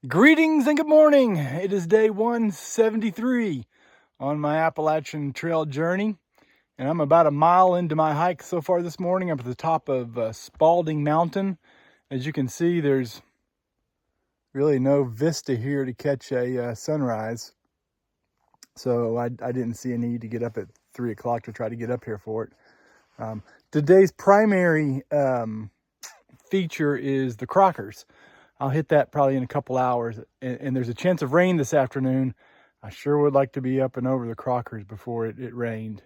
Greetings and good morning. It is day 173 on my Appalachian Trail journey, and I'm about a mile into my hike so far this morning. I'm at the top of Spaulding Mountain. As you can see, there's really no vista here to catch a sunrise, so I didn't see a need to get up at 3 o'clock to try to get up here for it. Today's primary feature is the Crockers. I'll hit that probably in a couple hours, and there's a chance of rain this afternoon. I sure would like to be up and over the Crockers before it rained.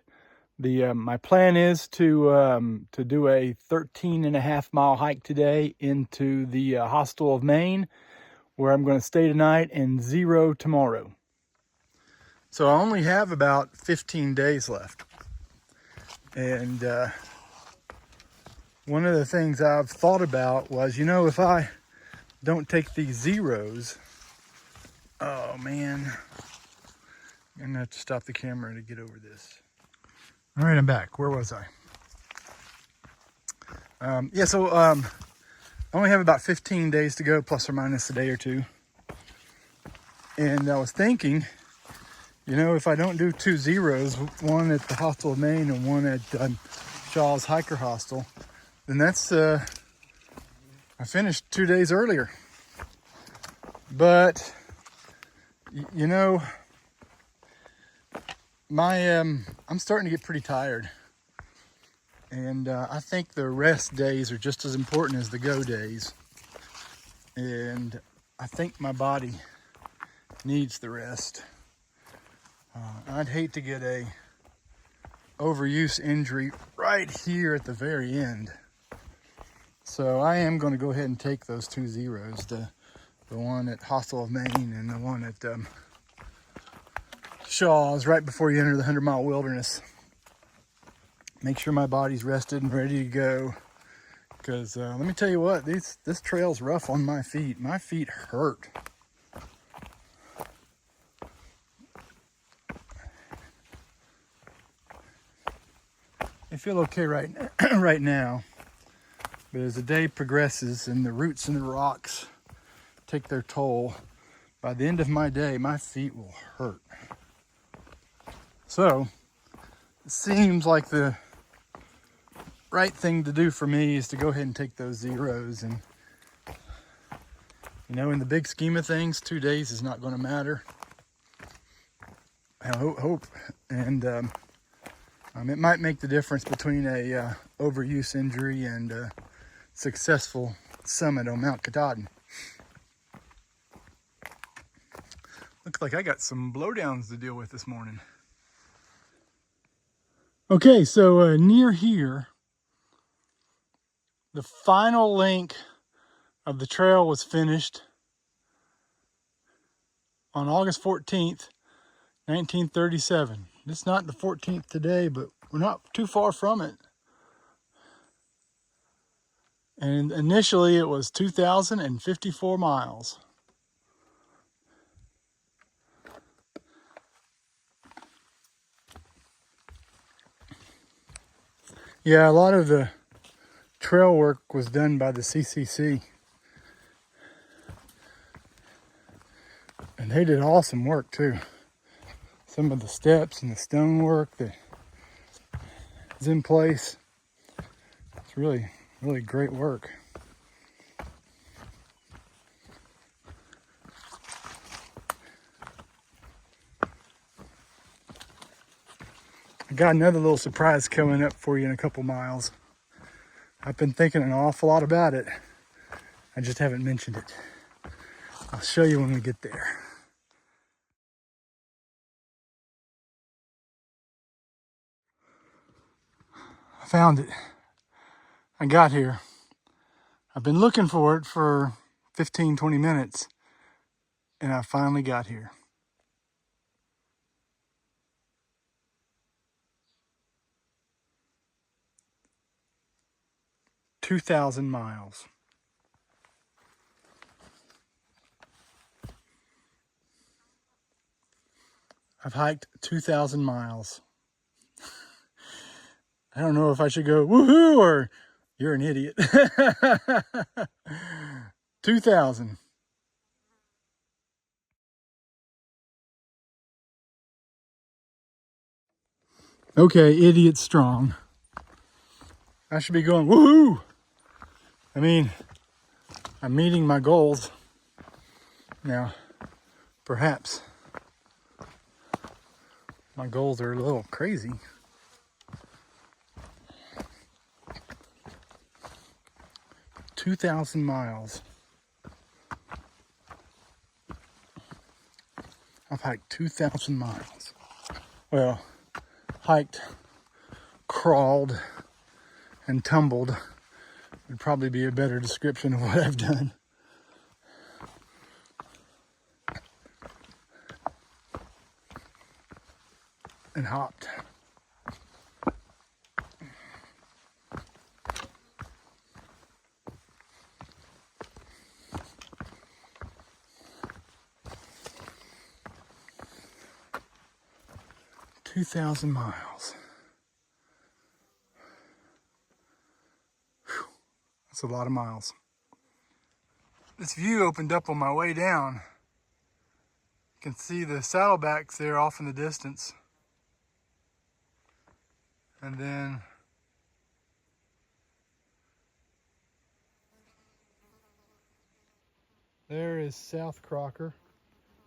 My plan is to do a 13.5 mile hike today into the hostel of Maine, where I'm going to stay tonight and zero tomorrow. So I only have about 15 days left, and one of the things I've thought about was, if I don't take these zeros, oh man, I'm gonna have to stop the camera to get over this. All right, I'm back. Where was I? I only have about 15 days to go, plus or minus a day or two. And I was thinking, if I don't do 2 zeros, one at the Hostel of Maine and one at Shaw's Hiker Hostel, then that's I finished 2 days earlier. But I'm starting to get pretty tired, and I think the rest days are just as important as the go days, and I think my body needs the rest. I'd hate to get a overuse injury right here at the very end. So I am going to go ahead and take those 2 zeros, the one at Hostel of Maine and the one at Shaw's, right before you enter the 100-mile wilderness. Make sure my body's rested and ready to go, because let me tell you what, this trail's rough on my feet. My feet hurt. I feel okay right now, but as the day progresses and the roots and the rocks take their toll, by the end of my day, my feet will hurt. So it seems like the right thing to do for me is to go ahead and take those zeros. And in the big scheme of things, 2 days is not going to matter. I hope, and it might make the difference between a overuse injury and a successful summit on Mount Katahdin. Looks like I got some blowdowns to deal with this morning. Okay, so near here, the final link of the trail was finished on August 14th, 1937. It's not the 14th today, but we're not too far from it. And initially it was 2,054 miles. Yeah, a lot of the trail work was done by the CCC. And they did awesome work too. Some of the steps and the stonework that is in place. It's really, really great work. I got another little surprise coming up for you in a couple miles. I've been thinking an awful lot about it. I just haven't mentioned it. I'll show you when we get there. I found it. I got here. I've been looking for it for 15, 20 minutes, and I finally got here. 2,000 miles. I've hiked 2,000 miles. I don't know if I should go woohoo or you're an idiot. 2,000. Okay, idiot strong. I should be going, woohoo! I mean, I'm meeting my goals. Now, perhaps my goals are a little crazy. "2,000 miles. I've hiked 2,000 miles. Well, hiked, crawled, and tumbled would probably be a better description of what I've done. And hopped. "2,000 miles. Whew. That's a lot of miles. This view opened up on my way down. You can see the saddlebacks there off in the distance. And then there is South Crocker.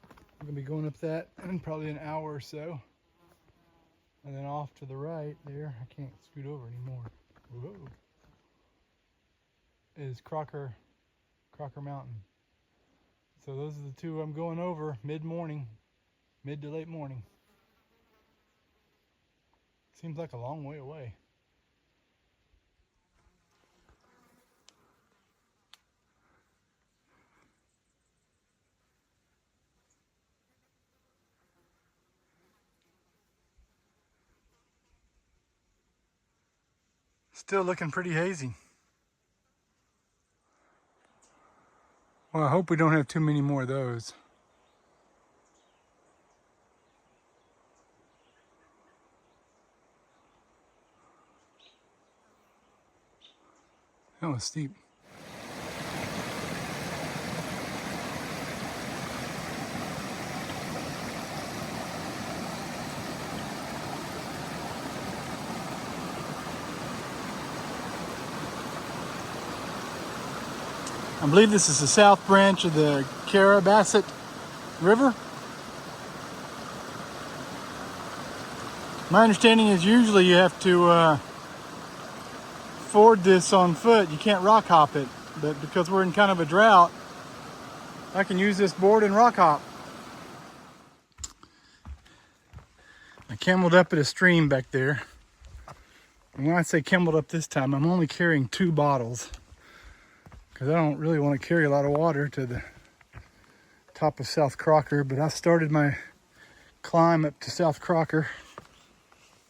I'm gonna be going up that in probably an hour or so. And then off to the right there, I can't scoot over anymore. Whoa. Is Crocker Mountain. So those are the two I'm going over mid-morning, mid to late morning. Seems like a long way away. Still looking pretty hazy. Well, I hope we don't have too many more of those. That was steep. I believe this is the south branch of the Carrabassett River. My understanding is usually you have to ford this on foot. You can't rock hop it, but because we're in kind of a drought, I can use this board and rock hop. I cameled up at a stream back there. And when I say cameled up this time, I'm only carrying 2 bottles because I don't really want to carry a lot of water to the top of South Crocker, but I started my climb up to South Crocker.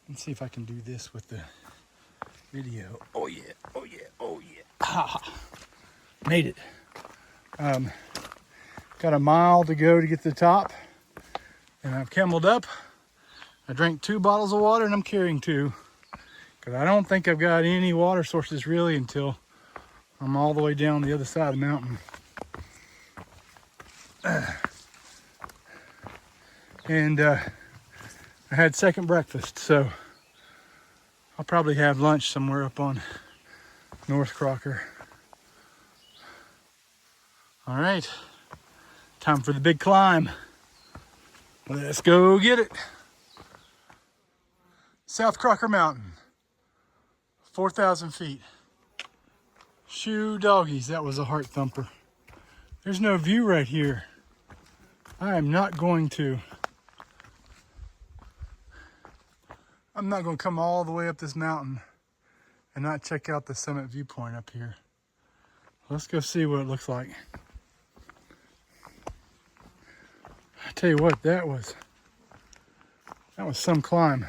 Let's see if I can do this with the video. Oh yeah, oh yeah, oh yeah. Ha! Made it. Got a mile to go to get to the top, and I've cameled up. I drank 2 bottles of water, and I'm carrying 2 because I don't think I've got any water sources really until I'm all the way down the other side of the mountain. And I had second breakfast, so I'll probably have lunch somewhere up on North Crocker. All right, time for the big climb. Let's go get it. South Crocker Mountain, 4,000 feet. Shoo doggies, that was a heart thumper. There's no view right here. I'm not going to come all the way up this mountain and not check out the summit viewpoint up here. Let's go see what it looks like. I tell you what, that was some climb.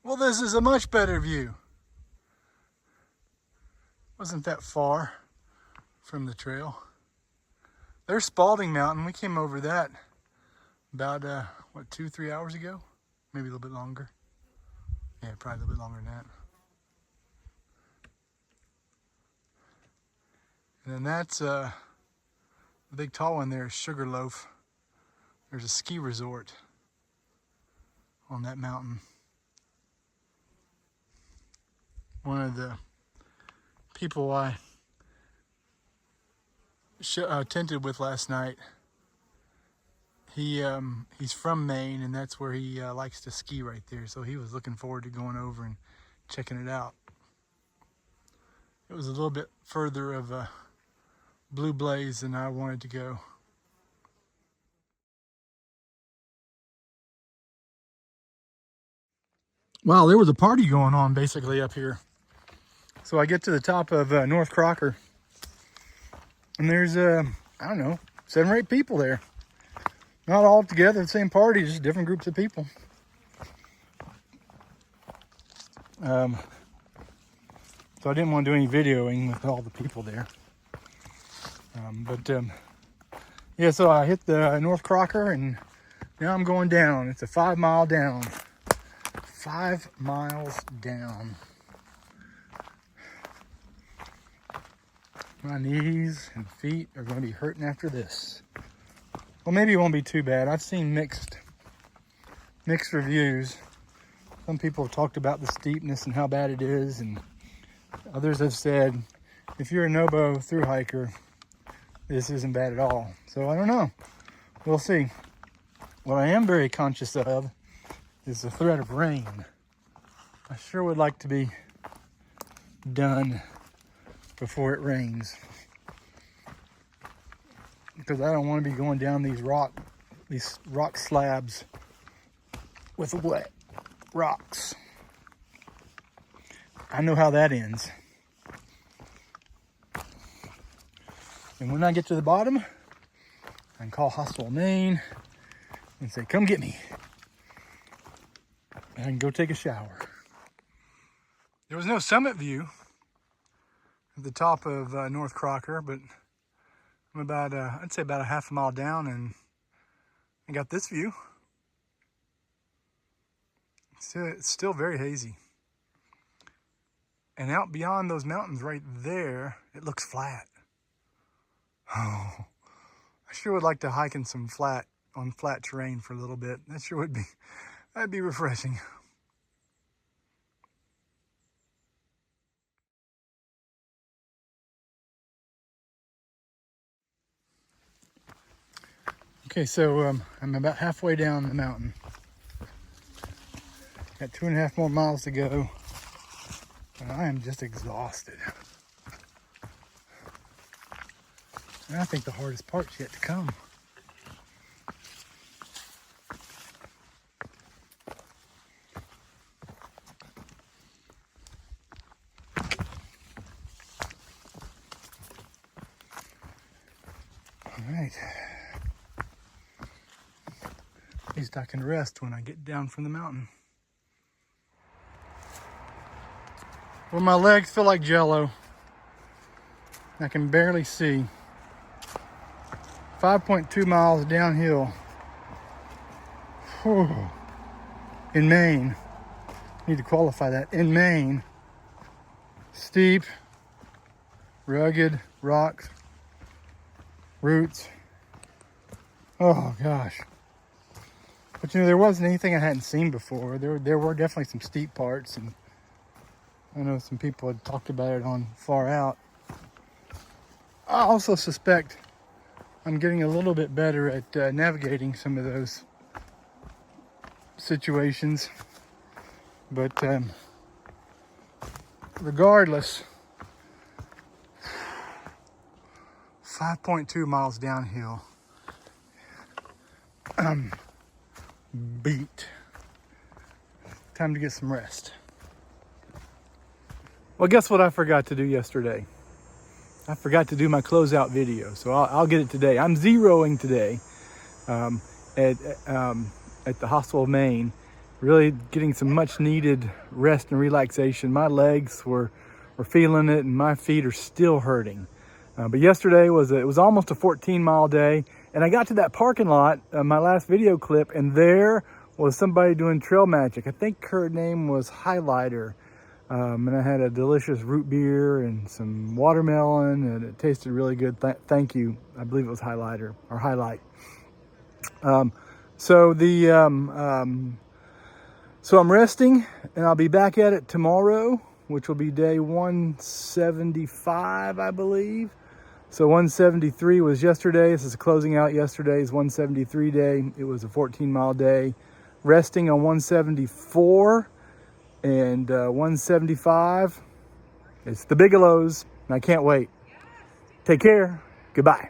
Well, this is a much better view. Wasn't that far from the trail. There's Spaulding Mountain. We came over that about, 2-3 hours ago? Maybe a little bit longer. Yeah, probably a little bit longer than that. And then that's the big tall one there is Sugarloaf. There's a ski resort on that mountain. One of the people I tented with last night, he's from Maine, and that's where he likes to ski right there. So he was looking forward to going over and checking it out. It was a little bit further of a blue blaze than I wanted to go. Wow, there was a party going on basically up here. So I get to the top of North Crocker, and there's, I don't know, 7 or 8 people there. Not all together, the same party, just different groups of people. So I didn't want to do any videoing with all the people there. Yeah, so I hit the North Crocker, and now I'm going down. It's a 5 mile down. 5 miles down. My knees and feet are going to be hurting after this. Well, maybe it won't be too bad. I've seen mixed reviews. Some people have talked about the steepness and how bad it is, and others have said, if you're a no-bow through hiker, this isn't bad at all. So I don't know. We'll see. What I am very conscious of is the threat of rain. I sure would like to be done before it rains, because I don't want to be going down these rock slabs with wet rocks. I know how that ends. And when I get to the bottom, I can call Hostel, Maine and say, come get me. And I can go take a shower. There was no summit view at the top of North Crocker, but I'm about, I'd say about a half a mile down, and I got this view. It's still very hazy. And out beyond those mountains right there, it looks flat. Oh, I sure would like to hike in some flat terrain for a little bit. That sure would be, that'd be refreshing. Okay, so I'm about halfway down the mountain. Got 2.5 more miles to go, and I am just exhausted. And I think the hardest part's yet to come. All right. At least I can rest when I get down from the mountain. Well, my legs feel like jello. I can barely see. 5.2 miles downhill. Whew. In Maine. Need to qualify that. In Maine. Steep, rugged rocks, roots. Oh gosh. But you know, there wasn't anything I hadn't seen before. There were definitely some steep parts, and I know some people had talked about it on Far Out. I also suspect I'm getting a little bit better at navigating some of those situations. But regardless, 5.2 miles downhill. Beat. Time to get some rest. Well, guess what I forgot to do yesterday? I forgot to do my closeout video, so I'll get it today. I'm zeroing today at the hostel of Maine, really getting some much needed rest and relaxation. My legs were feeling it, and my feet are still hurting. But yesterday was almost a 14-mile day, and I got to that parking lot, my last video clip, and there was somebody doing trail magic. I think her name was Highlighter. And I had a delicious root beer and some watermelon, and it tasted really good. Thank you. I believe it was Highlight. So I'm resting, and I'll be back at it tomorrow, which will be day 175, I believe. So 173 was yesterday. This is closing out yesterday's 173 day. It was a 14-mile day. Resting on 174 and 175. It's the Bigelows, and I can't wait. Take care. Goodbye.